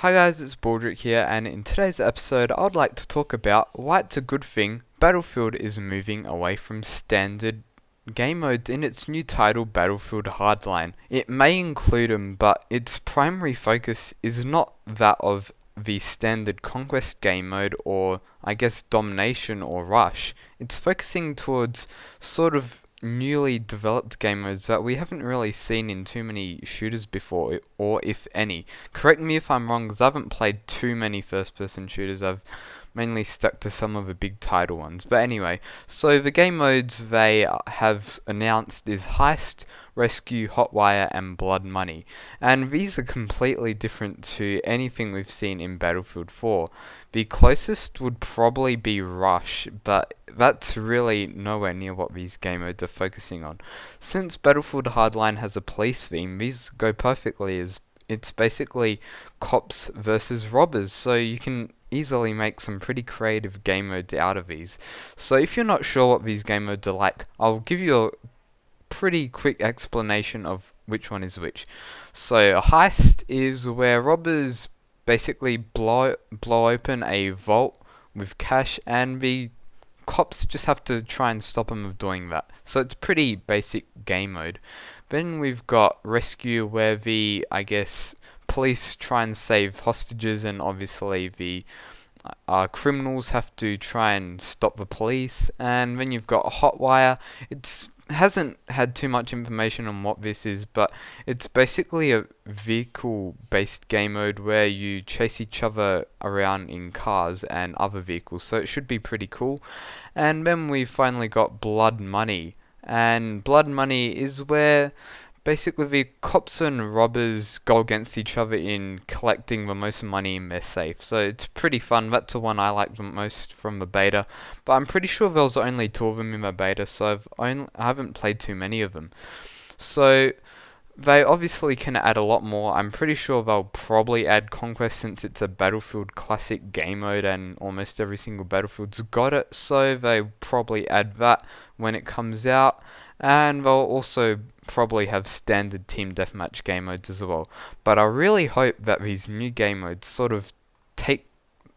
Hi guys, it's Baldrick here, and in today's episode I'd like to talk about why it's a good thing Battlefield is moving away from standard game modes in its new title Battlefield Hardline. It may include them, but its primary focus is not that of the standard Conquest game mode or I guess Domination or Rush. It's focusing towards sort of newly developed game modes that we haven't really seen in too many shooters before, or if any. Correct me if I'm wrong, because I haven't played too many first-person shooters. I've mainly stuck to some of the big title ones. But anyway, so the game modes they have announced is Heist, Rescue, Hotwire, and Blood Money. And these are completely different to anything we've seen in Battlefield 4. The closest would probably be Rush, but that's really nowhere near what these game modes are focusing on. Since Battlefield Hardline has a police theme, these go perfectly as it's basically cops versus robbers, so you can easily make some pretty creative game modes out of these. So if you're not sure what these game modes are like, I'll give you a pretty quick explanation of which one is which. So a heist is where robbers basically blow open a vault with cash, and the cops just have to try and stop them of doing that. So it's pretty basic game mode. Then we've got Rescue, where the, I guess, police try and save hostages, and obviously the criminals have to try and stop the police. And then you've got Hotwire. It hasn't had too much information on what this is, but it's basically a vehicle-based game mode where you chase each other around in cars and other vehicles, so it should be pretty cool. And then we finally got Blood Money, and Blood Money is where basically the cops and robbers go against each other in collecting the most money in their safe. So it's pretty fun. That's the one I like the most from the beta. But I'm pretty sure there was only 2 of them in the beta, so I haven't played too many of them. So they obviously can add a lot more. I'm pretty sure they'll probably add Conquest since it's a Battlefield classic game mode and almost every single Battlefield's got it. So they probably add that when it comes out. And they'll also probably have standard team deathmatch game modes as well. But I really hope that these new game modes sort of take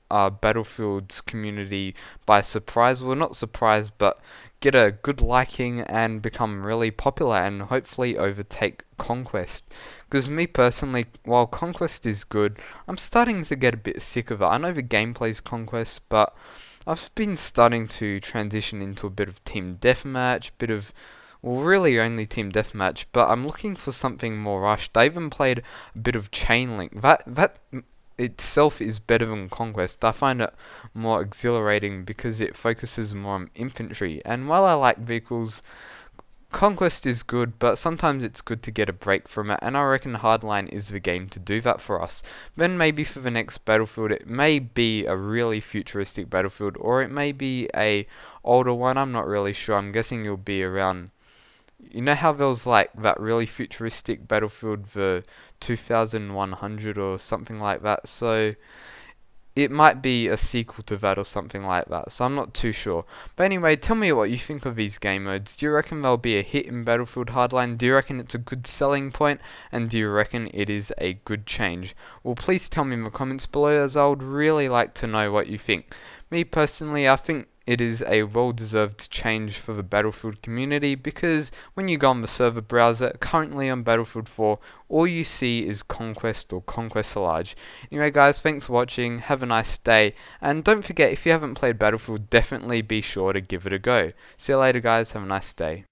Battlefield's community by surprise. Well, not surprise, but get a good liking and become really popular and hopefully overtake Conquest. Because me personally, while Conquest is good, I'm starting to get a bit sick of it. I know the gameplay's Conquest, but I've been starting to transition into a bit of team deathmatch, well, really only team deathmatch, but I'm looking for something more rushed. I even played a bit of Chain Link. That itself is better than Conquest. I find it more exhilarating because it focuses more on infantry. And while I like vehicles, Conquest is good, but sometimes it's good to get a break from it, and I reckon Hardline is the game to do that for us. Then maybe for the next Battlefield, it may be a really futuristic Battlefield, or it may be a older one. I'm not really sure. I'm guessing it'll be around. You know how there was like that really futuristic Battlefield, the 2100 or something like that? So it might be a sequel to that or something like that, so I'm not too sure. But anyway, tell me what you think of these game modes. Do you reckon they'll be a hit in Battlefield Hardline? Do you reckon it's a good selling point? And do you reckon it is a good change? Well, please tell me in the comments below, as I would really like to know what you think. Me personally, I think it is a well-deserved change for the Battlefield community, because when you go on the server browser, currently on Battlefield 4, all you see is Conquest or Conquest Large. Anyway guys, thanks for watching, have a nice day, and don't forget, if you haven't played Battlefield, definitely be sure to give it a go. See you later guys, have a nice day.